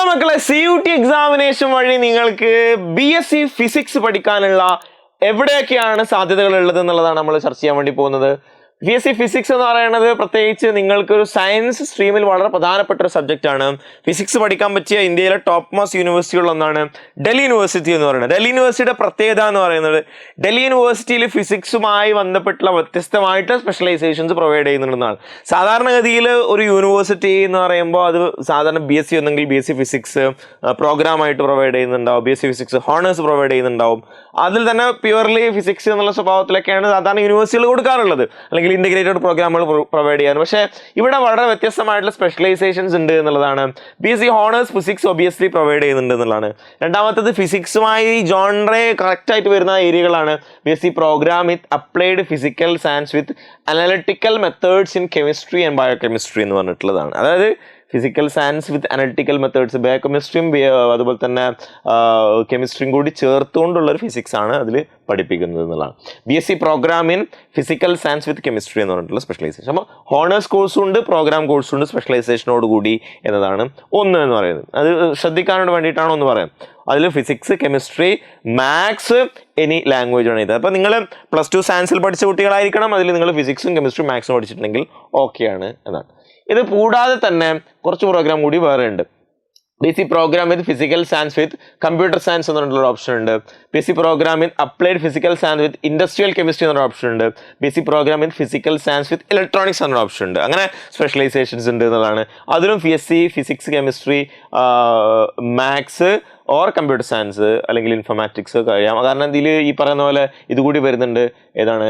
മക്കളെ CUT examination വഴി നിങ്ങൾക്ക് BSc ഫിസിക്സ് പഠിക്കാനുള്ള എവിടെയൊക്കെയാണ് സാധ്യതകൾ ഉള്ളത് എന്നുള്ളതാണ് നമ്മൾ ചർച്ച ചെയ്യാൻ വേണ്ടി പോകുന്നത്. BSc ഫിസിക്സ് എന്ന് പറയുന്നത് പ്രത്യേകിച്ച് നിങ്ങൾക്കൊരു സയൻസ് സ്ട്രീമിൽ വളരെ പ്രധാനപ്പെട്ട ഒരു സബ്ജക്റ്റ് ആണ്. ഫിസിക്സ് പഠിക്കാൻ പറ്റിയ ഇന്ത്യയിലെ ടോപ്പ് മോസ്റ്റ് യൂണിവേഴ്സിറ്റികളൊന്നാണ് ഡൽഹി യൂണിവേഴ്സിറ്റി എന്ന് പറയുന്നത്. ഡൽഹി യൂണിവേഴ്സിറ്റിയുടെ പ്രത്യേകത എന്ന് പറയുന്നത് ഡൽഹി യൂണിവേഴ്സിറ്റിയിൽ ഫിസിക്സുമായി ബന്ധപ്പെട്ടുള്ള വ്യത്യസ്തമായിട്ട് സ്പെഷ്യലൈസേഷൻസ് പ്രൊവൈഡ് ചെയ്യുന്നുണ്ടെന്നാണ്. സാധാരണഗതിയിൽ ഒരു യൂണിവേഴ്സിറ്റി എന്ന് പറയുമ്പോൾ അത് സാധാരണ BSc ഒന്നെങ്കിൽ BSc ഫിസിക്സ് പ്രോഗ്രാമായിട്ട് പ്രൊവൈഡ് ചെയ്യുന്നുണ്ടാവും, BSc ഫിസിക്സ് ഹോണേഴ്സ് പ്രൊവൈഡ് ചെയ്യുന്നുണ്ടാവും. അതിൽ തന്നെ പ്യുവർലി ഫിസിക്സ് എന്നുള്ള സ്വഭാവത്തിലൊക്കെയാണ് സാധാരണ യൂണിവേഴ്സിറ്റികൾ കൊടുക്കാറുള്ളത്, അല്ലെങ്കിൽ ഇന്റഗ്രേറ്റഡ് പ്രോഗ്രാമുകൾ പ്രൊവൈഡ് ചെയ്യാൻ. പക്ഷേ ഇവിടെ വളരെ വ്യത്യസ്തമായിട്ടുള്ള സ്പെഷ്യലൈസേഷൻസ് ഉണ്ട് എന്നുള്ളതാണ്. BSc honours physics obviously provide ചെയ്യുന്നുണ്ട് എന്നുള്ളതാണ്. രണ്ടാമത്തത് ഫിസിക്സുമായി ജോൺറെ കറക്റ്റായിട്ട് വരുന്ന ഏരിയകളാണ് BSc programme with applied physical science with analytical methods in chemistry and biochemistry എന്ന് പറഞ്ഞിട്ടുള്ളതാണ്. അതായത് physical science with analytical methods, ബയോകെമിസ്ട്രിയും അതുപോലെ തന്നെ കെമിസ്ട്രിയും കൂടി ചേർത്തുകൊണ്ടുള്ളൊരു ഫിസിക്സ് ആണ് അതിൽ പഠിപ്പിക്കുന്നത് എന്നുള്ളതാണ്. BSc programme in physical science with chemistry എന്ന് പറഞ്ഞിട്ടുള്ള സ്പെഷ്യലൈസേഷൻ. അപ്പോൾ ഹോണേഴ്സ് കോഴ്സും ഉണ്ട്, പ്രോഗ്രാം കോഴ്സും ഉണ്ട്, സ്പെഷ്യലൈസേഷനോട് കൂടി എന്നതാണ് ഒന്ന് എന്ന് പറയുന്നത്. അത് ശ്രദ്ധിക്കാനോട് വേണ്ടിയിട്ടാണ് ഒന്ന് പറയാം. അതിൽ physics, chemistry, maths, any language ആണ് ഇത്. അപ്പോൾ നിങ്ങൾ +2 സയൻസിൽ പഠിച്ച കുട്ടികളായിരിക്കണം. അതിൽ നിങ്ങൾ ഫിസിക്സും കെമിസ്ട്രിയും മാത്സും പഠിച്ചിട്ടുണ്ടെങ്കിൽ ഓക്കെയാണ് എന്നാണ്. ഇത് കൂടാതെ തന്നെ കുറച്ച് പ്രോഗ്രാം കൂടി വേറെ ഉണ്ട്. BSc programme with physical science with computer science എന്ന് പറഞ്ഞിട്ടുള്ള ഓപ്ഷൻ ഉണ്ട്. BSc programme with applied physical science with industrial chemistry എന്നൊരു ഓപ്ഷൻ ഉണ്ട്. BSc programme with physical science with electronics എന്നൊരു ഓപ്ഷൻ ഉണ്ട്. അങ്ങനെ സ്പെഷ്യലൈസേഷൻസ് ഉണ്ട് എന്നുള്ളതാണ്. അതിലും BSc physics, chemistry, maths or computer science അല്ലെങ്കിൽ ഇൻഫോർമാറ്റിക്സ് കഴിയാം. കാരണം ഇതിൽ ഈ പറയുന്ന പോലെ ഇതുകൂടി വരുന്നുണ്ട്. ഏതാണ്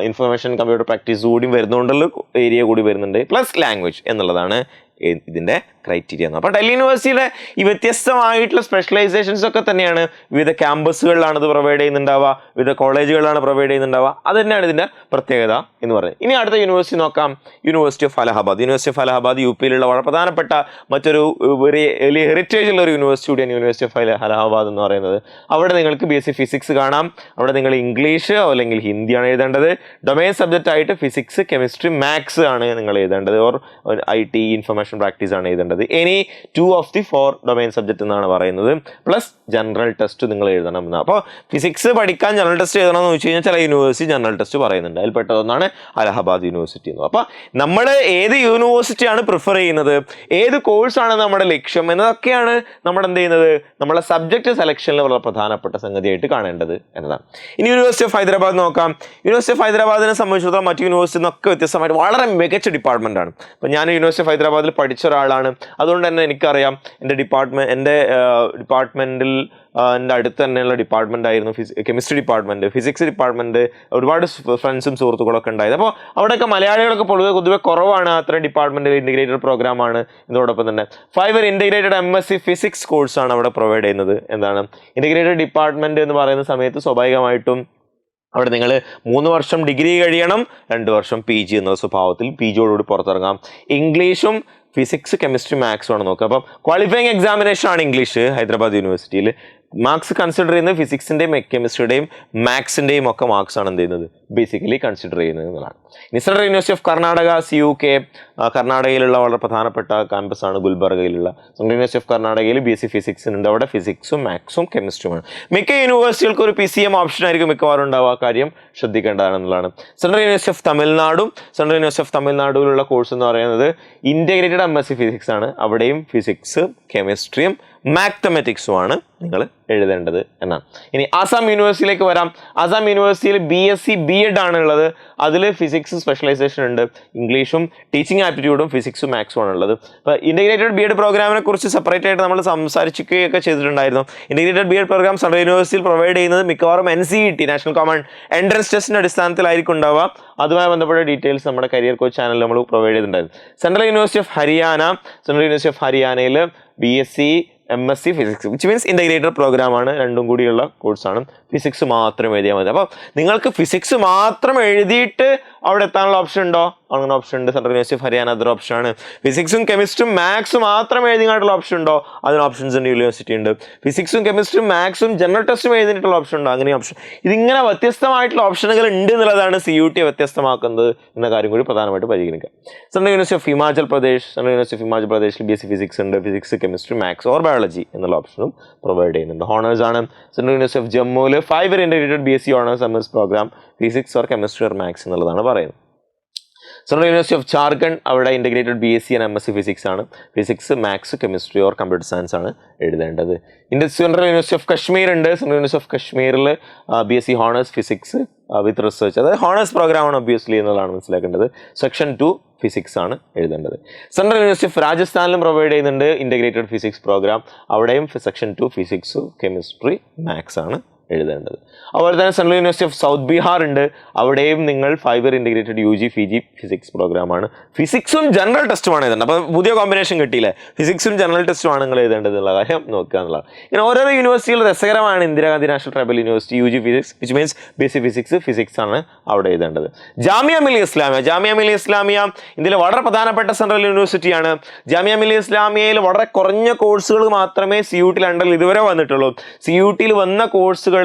ഇൻഫർമേഷൻ കമ്പ്യൂട്ടർ പ്രാക്ടീസ് കൂടി വരുന്നതുകൊണ്ടുള്ള ഏരിയ കൂടി വരുന്നുണ്ട്, പ്ലസ് ലാംഗ്വേജ് എന്നുള്ളതാണ് ഇതിൻ്റെ ക്രൈറ്റീരിയ. അപ്പോൾ ഡൽഹി യൂണിവേഴ്സിറ്റിയുടെ ഈ വ്യത്യസ്തമായിട്ടുള്ള സ്പെഷ്യലൈസേഷൻസ് ഒക്കെ തന്നെയാണ് വിവിധ ക്യാമ്പസുകളിലാണ് ഇത് പ്രൊവൈഡ് ചെയ്യുന്നുണ്ടാവുക, വിവിധ കോളേജുകളിലാണ് പ്രൊവൈഡ് ചെയ്യുന്നുണ്ടാവുക. അത് തന്നെയാണ് ഇതിൻ്റെ പ്രത്യേകത എന്ന് പറയുന്നത്. ഇനി അടുത്ത യൂണിവേഴ്സിറ്റി നോക്കാം, university of Allahabad. University of Allahabad UPയിലുള്ള വളരെ പ്രധാനപ്പെട്ട മറ്റൊരു വലിയ ഹെറിറ്റേജ് ഉള്ള ഒരു യൂണിവേഴ്സിറ്റി കൂടിയാണ് യൂണിവേഴ്സിറ്റി ഓഫ് അലഹബാദ് എന്ന് പറയുന്നത്. അവിടെ നിങ്ങൾക്ക് BSc ഫിസിക്സ് കാണാം. അവിടെ നിങ്ങൾ ഇംഗ്ലീഷ് അല്ലെങ്കിൽ ഹിന്ദിയാണ് എഴുതേണ്ടത്. ഡൊമൈൻ സബ്ജക്റ്റ് ആയിട്ട് ഫിസിക്സ്, കെമിസ്ട്രി, മാത്സ് ആണ് നിങ്ങൾ എഴുതേണ്ടത്. ഓർ IT ഇൻഫർമേഷൻ പ്രാക്ടീസ് ആണ് എഴുതേണ്ടത്. Any 2 of the 4 domain subject എന്നാണ് പറയുന്നത്. പ്ലസ് ജനറൽ ടെസ്റ്റ് നിങ്ങൾ എഴുതണം എന്ന്. അപ്പോൾ ഫിസിക്സ് പഠിക്കാൻ ജനറൽ ടെസ്റ്റ് എഴുതണം എന്ന് വെച്ച് കഴിഞ്ഞാൽ ചില യൂണിവേഴ്സിറ്റി ജനറൽ ടെസ്റ്റ് പറയുന്നുണ്ട്. അതിൽപ്പെട്ടതൊന്നാണ് അലഹബാദ് യൂണിവേഴ്സിറ്റി എന്ന്. അപ്പോൾ നമ്മൾ ഏത് യൂണിവേഴ്സിറ്റിയാണ് പ്രിഫർ ചെയ്യുന്നത്, ഏത് കോഴ്സാണ് നമ്മുടെ ലക്ഷ്യം എന്നതൊക്കെയാണ് നമ്മൾ എന്ത് ചെയ്യുന്നത്, നമ്മളെ സബ്ജക്റ്റ് സെലക്ഷനിൽ വളരെ പ്രധാനപ്പെട്ട സംഗതിയായിട്ട് കാണേണ്ടത് എന്നതാണ്. ഇനി യൂണിവേഴ്സിറ്റി ഓഫ് ഹൈദരാബാദ് നോക്കാം. യൂണിവേഴ്സിറ്റി ഓഫ് ഹൈദരാബാദിനെ സംബന്ധിച്ചിടത്തോളം മറ്റു യൂണിവേഴ്സിറ്റിയിൽ നിന്നൊക്കെ വ്യത്യസ്തമായിട്ട് വളരെ മികച്ച ഡിപ്പാർട്ട്മെൻറ്റാണ്. അപ്പോൾ ഞാൻ യൂണിവേഴ്സിറ്റി ഓഫ് ഹൈദരാബാദിൽ പഠിച്ച ഒരാളാണ്. അതുകൊണ്ട് തന്നെ എനിക്കറിയാം എൻ്റെ ഡിപ്പാർട്ട്മെൻറ്റിൽ എൻ്റെ അടുത്ത് തന്നെയുള്ള ഡിപ്പാർട്ട്മെൻ്റ് ആയിരുന്നു കെമിസ്ട്രി ഡിപ്പാർട്ട്മെൻറ്റ്, ഫിസിക്സ് ഡിപ്പാർട്ട്മെൻറ്റ്. ഒരുപാട് ഫ്രണ്ട്സും സുഹൃത്തുക്കളൊക്കെ ഉണ്ടായത്. അപ്പോൾ അവിടെയൊക്കെ മലയാളികളൊക്കെ പൊതുവെ കുറവാണ്. അത്രയും ഡിപ്പാർട്ട്മെൻറ്റിൽ ഇൻറ്റഗ്രേറ്റഡ് പ്രോഗ്രാമാണ്. ഇതോടൊപ്പം തന്നെ 5 year ഇൻറ്റഗ്രേറ്റഡ് MSc ഫിസിക്സ് കോഴ്സാണ് അവിടെ പ്രൊവൈഡ് ചെയ്യുന്നത്. എന്താണ് ഇൻറ്റഗ്രേറ്റഡ് ഡിപ്പാർട്ട്മെൻറ്റ് എന്ന് പറയുന്ന സമയത്ത് സ്വാഭാവികമായിട്ടും അവിടെ നിങ്ങൾ 3 വർഷം ഡിഗ്രി കഴിയണം, 2 വർഷം PG എന്നുള്ള സ്വഭാവത്തിൽ PGയോടുകൂടി പുറത്തിറങ്ങാം. ഇംഗ്ലീഷും ഫിസിക്സ്, കെമിസ്ട്രി, മാത്സും ആണ് നോക്കുക. അപ്പം ക്വാളിഫയിങ് എക്സാമിനേഷൻ ആണ് ഇംഗ്ലീഷ് ഹൈദരാബാദ് യൂണിവേഴ്സിറ്റിയിൽ. മാർക്സ് കൺസിഡർ ചെയ്യുന്നത് ഫിസിക്സിൻ്റെയും കെമിസ്ട്രിയുടെയും മാത്സിൻ്റെയും ഒക്കെ മാർക്സ് ആണ് എന്ത് ചെയ്യുന്നത്, ബേസിക്കലി കൺസിഡർ ചെയ്യുന്നത് എന്നതാണ്. Central university of Karnataka CUK, കർണാടകയിലുള്ള വളരെ പ്രധാനപ്പെട്ട ക്യാമ്പസാണ് ഗുൽബർഗയിലുള്ള. സെൻട്രൽ യൂണിവേഴ്സിറ്റി ഓഫ് കർണാടകയിൽ BSc ഫിസിക്സിനുണ്ട്. അവിടെ ഫിസിക്സും മാത്സും കെമിസ്ട്രിയുമാണ്. മിക്ക യൂണിവേഴ്സിറ്റികൾക്ക് ഒരു PCM ഓപ്ഷൻ ആയിരിക്കും മിക്കവാറും ഉണ്ടാവുക. കാര്യം ശ്രദ്ധിക്കേണ്ടതാണെന്നുള്ളതാണ്. സെൻട്രൽ യൂണിവേഴ്സിറ്റി ഓഫ് തമിഴ്നാടുവിലുള്ള കോഴ്സ് എന്ന് പറയുന്നത് ഇൻറ്റഗ്രേറ്റഡ് MSc ഫിസിക്സ് ആണ്. അവിടെയും ഫിസിക്സ്, കെമിസ്ട്രിയും മാത്തമാറ്റിക്സുമാണ് നിങ്ങൾ എഴുതേണ്ടത് എന്നാണ്. ഇനി ആസാം യൂണിവേഴ്സിറ്റിയിലേക്ക് വരാം. ആസാം യൂണിവേഴ്സിറ്റിയിൽ BSc B.Ed ആണുള്ളത്. അതിൽ ഫിസിക്സ് സ്പെഷ്യലൈസേഷൻ ഉണ്ട്. ഇംഗ്ലീഷും ടീച്ചിങ് ആപ്റ്റിറ്റ്യൂഡും ഫിസിക്സും മാത്സും ആണുള്ളത്. അപ്പോൾ ഇൻറ്റഗ്രേറ്റഡ് B.Ed പ്രോഗ്രാമിനെ കുറിച്ച് സെപ്പറേറ്റ് ആയിട്ട് നമ്മൾ സംസാരിക്കുകയൊക്കെ ചെയ്തിട്ടുണ്ടായിരുന്നു. ഇൻറ്റഗ്രേറ്റഡ് B.Ed പ്രോഗ്രാം സെൻട്രൽ യൂണിവേഴ്സിറ്റിയിൽ പ്രൊവൈഡ് ചെയ്യുന്നത് മിക്കവാറും NCET നാഷണൽ കോമൺ എൻട്രൻസ് ടെസ്റ്റിൻ്റെ അടിസ്ഥാനത്തിലായിരിക്കും ഉണ്ടാവുക. അതുമായി ബന്ധപ്പെട്ട ഡീറ്റെയിൽസ് നമ്മുടെ കരിയർ കോച്ച് ചാനലിൽ നമ്മൾ പ്രൊവൈഡ് ചെയ്തിട്ടുണ്ടായിരുന്നു. സെൻട്രൽ യൂണിവേഴ്സിറ്റി ഓഫ് ഹരിയാനയിൽ BSc MSc physics which means integrated പ്രോഗ്രാമാണ്. രണ്ടും കൂടിയുള്ള കോഴ്സാണ്. ഫിസിക്സ് മാത്രം എഴുതിയാൽ മതി. അപ്പോൾ നിങ്ങൾക്ക് ഫിസിക്സ് മാത്രം എഴുതിയിട്ട് അവിടെ എത്താനുള്ള ഓപ്ഷൻ ഉണ്ടോ? അങ്ങനെ ഓപ്ഷൻ ഉണ്ട്. സെൻട്രൽ യൂണിവേഴ്സിറ്റി ഓഫ് ഹരിയാന അതൊരു ഓപ്ഷനാണ്. ഫിസിക്സും കെമിസ്ട്രിയും മാത്സും മാത്രം എഴുതിയിട്ടുള്ള ഓപ്ഷൻ ഉണ്ടോ, അതിന് ഓപ്ഷൻസ് ഉണ്ട്. യൂണിവേഴ്സിറ്റി ഉണ്ട്. ഫിസിക്സും കെമിസ്ട്രിയും മാത്സും ജനറൽ ടെസ്റ്റും എഴുതിയിട്ടുള്ള ഓപ്ഷൻ ഉണ്ടോ, അങ്ങനെ ഓപ്ഷൻ. ഇതിങ്ങനെ വ്യത്യസ്തമായിട്ടുള്ള ഓപ്ഷനുകൾ ഉണ്ട് എന്നുള്ളതാണ് CUT വ്യത്യസ്തമാക്കുന്നത് എന്ന കാര്യം കൂടി പ്രധാനമായിട്ട് പരിഗണിക്കുക. Central university of Himachal Pradesh, central university of Himachal പ്രദേശിൽ BSc ഫിസിക്സ് ഉണ്ട്. Physics, chemistry, maths or biology എന്നുള്ള ഓപ്ഷനും പ്രൊവൈഡ് ചെയ്യുന്നുണ്ട്. ഹോണേഴ്സ് ആണ് സെൻട്രൽ യൂണിവേഴ്സിറ്റി ഓഫ് ജമ്മുവിൽ 5 year integrated BSc honours MS programme physics or chemistry or maths എന്നുള്ളതാണ് പറയുന്നത്. സെൻട്രൽ യൂണിവേഴ്സിറ്റി ഓഫ് ജാർഖണ്ഡ് അവിടെ integrated BSc and MSc physics ആണ്. Physics, maths, chemistry or computer science ആണ് എഴുതേണ്ടത്. സെൻട്രൽ യൂണിവേഴ്സിറ്റി ഓഫ് കശ്മീർ ഉണ്ട്. Central university of കശ്മീരിൽ BSc honours physics with research, അതായത് honours പ്രോഗ്രാമാണ് ഒബ്വിയസ്ലി എന്നുള്ളതാണ് മനസ്സിലാക്കേണ്ടത്. സെക്ഷൻ 2 ഫിസിക്സ് ആണ് എഴുതേണ്ടത്. സെൻട്രൽ യൂണിവേഴ്സിറ്റി ഓഫ് രാജസ്ഥാനിലും പ്രൊവൈഡ് ചെയ്യുന്നുണ്ട് ഇന്റഗ്രേറ്റഡ് ഫിസിക്സ് പ്രോഗ്രാം. അവിടെയും സെക്ഷൻ 2 ഫിസിക്സ്, കെമിസ്ട്രി, മാത്സ് ആണ് എഴുതേണ്ടത്. അതുപോലെ തന്നെ central university of south Bihar ഉണ്ട്. അവിടെയും നിങ്ങൾ 5 year integrated UG PG physics പ്രോഗ്രാമാണ്. ഫിസിക്സും ജനറൽ ടെസ്റ്റുമാണ് എഴുതേണ്ടത്. അപ്പോൾ പുതിയ കോമ്പിനേഷൻ കിട്ടിയില്ലേ, ഫിസിക്സും ജനറൽ ടെസ്റ്റുമാണ് നിങ്ങൾ എഴുതേണ്ടതെന്നുള്ള കാര്യം നോക്കുക എന്നുള്ളതാണ്. ഇങ്ങനെ ഓരോരോ യൂണിവേഴ്സിറ്റികൾ രസകരമാണ്. Indira Gandhi national tribal university UG physics which means BSc physics ആണ് അവിടെ എഴുതേണ്ടത്. ജാമിയ മില്ലിയ ഇസ്ലാമിയ ഇന്ത്യയിലെ വളരെ പ്രധാനപ്പെട്ട സെൻട്രൽ യൂണിവേഴ്സിറ്റിയാണ്. ജാമിയ മില്ലിയ ഇസ്ലാമിയയിൽ വളരെ കുറഞ്ഞ കോഴ്സുകൾ മാത്രമേ CUT അണ്ടറിൽ ഇതുവരെ വന്നിട്ടുള്ളൂ. CUT വന്ന കോഴ്സുകൾ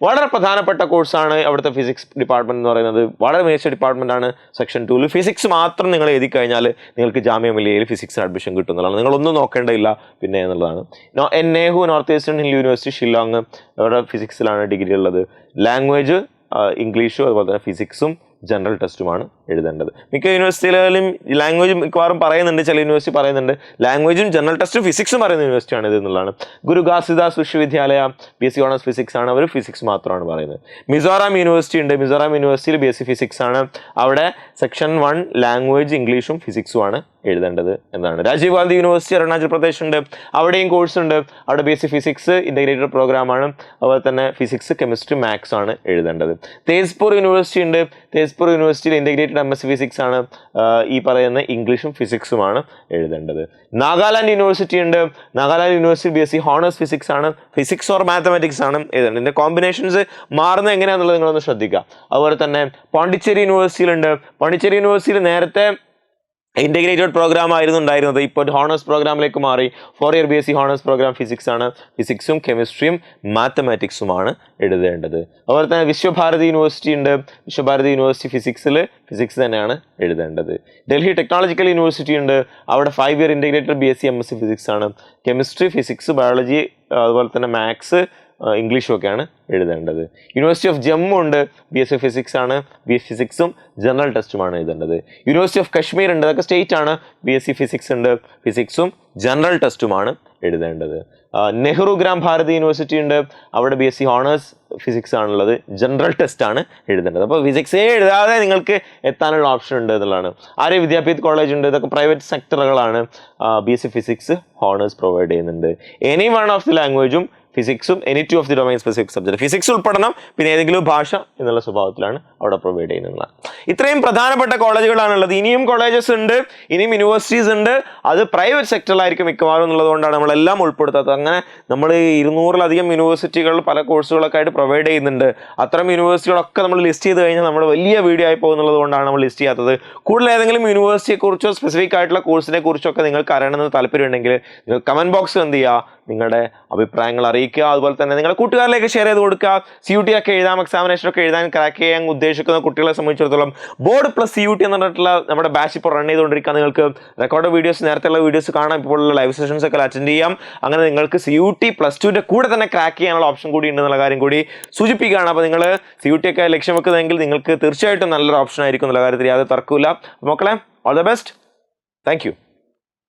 വളരെ പ്രധാനപ്പെട്ട കോഴ്സാണ് അവിടുത്തെ ഫിസിക്സ് ഡിപ്പാർട്ട്മെന്റ് എന്ന് പറയുന്നത്. വളരെ മികച്ച ഡിപ്പാർട്ട്മെന്റ് ആണ്. സെക്ഷൻ 2 ഫിസിക്സ് മാത്രം നിങ്ങൾ എഴുതി കഴിഞ്ഞാൽ നിങ്ങൾക്ക് ജാമിയ മില്ലിയയിൽ ഫിസിക്സിന് അഡ്മിഷൻ കിട്ടുന്നതാണ്. നിങ്ങളൊന്നും നോക്കേണ്ടതില്ല പിന്നെ എന്നുള്ളതാണ്. NEHU north eastern hill university Shillong അവിടെ ഫിസിക്സിലാണ് ഡിഗ്രി ഉള്ളത്. ലാംഗ്വേജ് ഇംഗ്ലീഷും അതുപോലെ തന്നെ ഫിസിക്സും ജനറൽ ടെസ്റ്റുമാണ് എഴുതേണ്ടത്. മിക്ക യൂണിവേഴ്സിറ്റികളിലും ലാംഗ്വേജ് മിക്കവാറും പറയുന്നുണ്ട്, ചില യൂണിവേഴ്സിറ്റി പറയുന്നുണ്ട് ലാംഗ്വേജും ജനറൽ ടെസ്റ്റും ഫിസിക്സും പറയുന്ന യൂണിവേഴ്സിറ്റിയാണ് ഇത് എന്നുള്ളതാണ്. ഗുരു ഘാസിദാസ് വിശ്വവിദ്യാലയ BSc ഓണേഴ്സ് ഫിസിക്സ് ആണ്, അവർ ഫിസിക്സ് മാത്രമാണ് പറയുന്നത്. മിസോറാം യൂണിവേഴ്സിറ്റി ഉണ്ട്. മിസോറാം യൂണിവേഴ്സിറ്റിയിൽ BSc ഫിസിക്സ് ആണ്. അവിടെ സെക്ഷൻ 1 ലാംഗ്വേജ് ഇംഗ്ലീഷും ഫിസിക്സും ആണ് എഴുതേണ്ടത് എന്നാണ്. രാജീവ് ഗാന്ധി യൂണിവേഴ്സിറ്റി അരുണാചൽ പ്രദേശ് ഉണ്ട്. അവിടെയും കോഴ്സ് ഉണ്ട്. അവിടെ BSc ഫിസിക്സ് ഇന്റഗ്രേറ്റഡ് പ്രോഗ്രാമാണ്. അതുപോലെ തന്നെ ഫിസിക്സ്, കെമിസ്ട്രി, മാത്സ് ആണ് എഴുതേണ്ടത്. തേജ്പൂർ യൂണിവേഴ്സിറ്റി ഉണ്ട്. തേജ്പൂർ യൂണിവേഴ്സിറ്റിയിൽ ഇന്റഗ്രേറ്റഡ് MSc ഫിസിക്സ് ആണ്. ഈ പറയുന്ന ഇംഗ്ലീഷും ഫിസിക്സുമാണ് എഴുതേണ്ടത്. നാഗാലാൻഡ് യൂണിവേഴ്സിറ്റി ഉണ്ട്. Nagaland university BSc honours physics ആണ്. ഫിസിക്സ് ഓർ മാത്തമാറ്റിക്സ് ആണ് എഴുതേണ്ടത്. ഇതിന്റെ കോമ്പിനേഷൻസ് മാറുന്നത് എങ്ങനെയാണെന്നുള്ളത് നിങ്ങളൊന്ന് ശ്രദ്ധിക്കുക. അതുപോലെ തന്നെ പോണ്ടിച്ചേരി യൂണിവേഴ്സിറ്റിയിലുണ്ട്. പോണ്ടിച്ചേരി യൂണിവേഴ്സിറ്റിയിൽ നേരത്തെ ഇന്റഗ്രേറ്റഡ് പ്രോഗ്രാം ആയിരുന്നു ഉണ്ടായിരുന്നത്. ഇപ്പോൾ ഹോണേഴ്സ് പ്രോഗ്രാമിലേക്ക് മാറി. 4 year BSc honours programme physics ആണ്. ഫിസിക്സും കെമിസ്ട്രിയും മാത്തമാറ്റിക്സുമാണ് എഴുതേണ്ടത്. അതുപോലെ തന്നെ വിശ്വഭാരതി യൂണിവേഴ്സിറ്റി ഉണ്ട്. വിശ്വഭാരതി യൂണിവേഴ്സിറ്റി ഫിസിക്സ് തന്നെയാണ് എഴുതേണ്ടത്. ഡൽഹി ടെക്നോളജിക്കൽ യൂണിവേഴ്സിറ്റി ഉണ്ട്. അവിടെ 5 year integrated BSc MSc physics ആണ്. കെമിസ്ട്രി, ഫിസിക്സ്, ബയോളജി അതുപോലെ തന്നെ മാത്സ്, ഇംഗ്ലീഷും ഒക്കെയാണ് എഴുതേണ്ടത്. യൂണിവേഴ്സിറ്റി ഓഫ് ജമ്മു ഉണ്ട്. BSc ഫിസിക്സ് ആണ്. ഫിസിക്സും ജനറൽ ടെസ്റ്റുമാണ് എഴുതേണ്ടത്. യൂണിവേഴ്സിറ്റി ഓഫ് കശ്മീർ ഉണ്ട്. അതൊക്കെ സ്റ്റേറ്റ് ആണ്. BSc ഫിസിക്സ് ഉണ്ട്. ഫിസിക്സും ജനറൽ ടെസ്റ്റുമാണ് എഴുതേണ്ടത്. നെഹ്റു ഗ്രാം ഭാരതി യൂണിവേഴ്സിറ്റി ഉണ്ട്. അവിടെ BSc ഹോണേഴ്സ് ഫിസിക്സ് ആണുള്ളത്. ജനറൽ ടെസ്റ്റ് ആണ് എഴുതേണ്ടത്. അപ്പോൾ ഫിസിക്സേ എഴുതാതെ നിങ്ങൾക്ക് എത്താനുള്ള ഓപ്ഷൻ ഉണ്ട് എന്നുള്ളതാണ്. ആര്യ വിദ്യാപീഠ് കോളേജ് ഉണ്ട്. ഇതൊക്കെ പ്രൈവറ്റ് സെക്ടറുകളാണ്. BSc ഫിസിക്സ് ഹോണേഴ്സ് പ്രൊവൈഡ് ചെയ്യുന്നുണ്ട്. എനി വൺ ഓഫ് ദി ലാംഗ്വേജും ഫിസിക്സും any 2 of the domain specific subject. ഫിസിക്സ് ഉൾപ്പെടണം, പിന്നെ ഏതെങ്കിലും ഭാഷ എന്നുള്ള സ്വഭാവത്തിലാണ് അവിടെ പ്രൊവൈഡ് ചെയ്യുന്നത്. ഇത്രയും പ്രധാനപ്പെട്ട കോളേജുകളാണുള്ളത്. ഇനിയും കോളേജസ് ഉണ്ട്, ഇനിയും യൂണിവേഴ്സിറ്റീസ് ഉണ്ട്. അത് പ്രൈവറ്റ് സെക്ടറിലായിരിക്കും മിക്കവാറും എന്നുള്ളതുകൊണ്ടാണ് നമ്മളെല്ലാം ഉൾപ്പെടുത്താത്തത്. അങ്ങനെ നമ്മൾ 200-ലധികം യൂണിവേഴ്സിറ്റികൾ പല കോഴ്സുകളൊക്കെ ആയിട്ട് പ്രൊവൈഡ് ചെയ്യുന്നുണ്ട്. അത്തരം യൂണിവേഴ്സിറ്റികളൊക്കെ നമ്മൾ ലിസ്റ്റ് ചെയ്ത് കഴിഞ്ഞാൽ നമ്മൾ വലിയ വീഡിയോ ആയി പോകുന്നുള്ളത് കൊണ്ടാണ് നമ്മൾ ലിസ്റ്റ് ചെയ്യാത്തത്. കൂടുതൽ ഏതെങ്കിലും യൂണിവേഴ്സിറ്റിയെക്കുറിച്ചോ സ്പെസിഫിക് ആയിട്ടുള്ള കോഴ്സിനെ കുറിച്ചൊക്കെ നിങ്ങൾക്ക് അറിയണമെന്ന് താല്പര്യമുണ്ടെങ്കിൽ നിങ്ങൾ കമൻറ്റ് ബോക്സ് എന്ത് ചെയ്യുക, നിങ്ങളുടെ അഭിപ്രായങ്ങൾ അറിയിക്കുക. അതുപോലെ തന്നെ നിങ്ങളുടെ കൂട്ടുകാരിലേക്ക് ഷെയർ ചെയ്ത് കൊടുക്കുക. CUT ഒക്കെ എഴുതാം, എക്സാമിനേഷനൊക്കെ എഴുതാൻ ക്രാക്ക് ചെയ്യാൻ ഉദ്ദേശിക്കുന്ന കുട്ടികളെ സംബന്ധിച്ചിടത്തോളം ബോർഡ് പ്ലസ് CUT എന്ന് പറഞ്ഞിട്ടുള്ള നമ്മുടെ ബാച്ച് ഇപ്പോൾ റൺ ചെയ്തുകൊണ്ടിരിക്കുക. നിങ്ങൾക്ക് റെക്കോർഡ് വീഡിയോസ്, നേരത്തെയുള്ള വീഡിയോസ് കാണാം. ഇപ്പോഴുള്ള ലൈവ് സെഷൻസ് ഒക്കെ അറ്റൻഡ് ചെയ്യാം. അങ്ങനെ നിങ്ങൾക്ക് CUT +2ൻ്റെ കൂടെ തന്നെ ക്രാക്ക് ചെയ്യാനുള്ള ഓപ്ഷൻ കൂടി ഉണ്ടെന്നുള്ള കാര്യം കൂടി സൂചിപ്പിക്കുകയാണ്. അപ്പോൾ നിങ്ങൾ CUT ഒക്കെ ലക്ഷ്യം വെക്കുന്നതെങ്കിൽ നിങ്ങൾക്ക് തീർച്ചയായിട്ടും നല്ലൊരു ഓപ്ഷൻ ആയിരിക്കും എന്നുള്ള കാര്യത്തിൽ യാതൊരു തർക്കമില്ല. മക്കളെ, all the best. Thank you.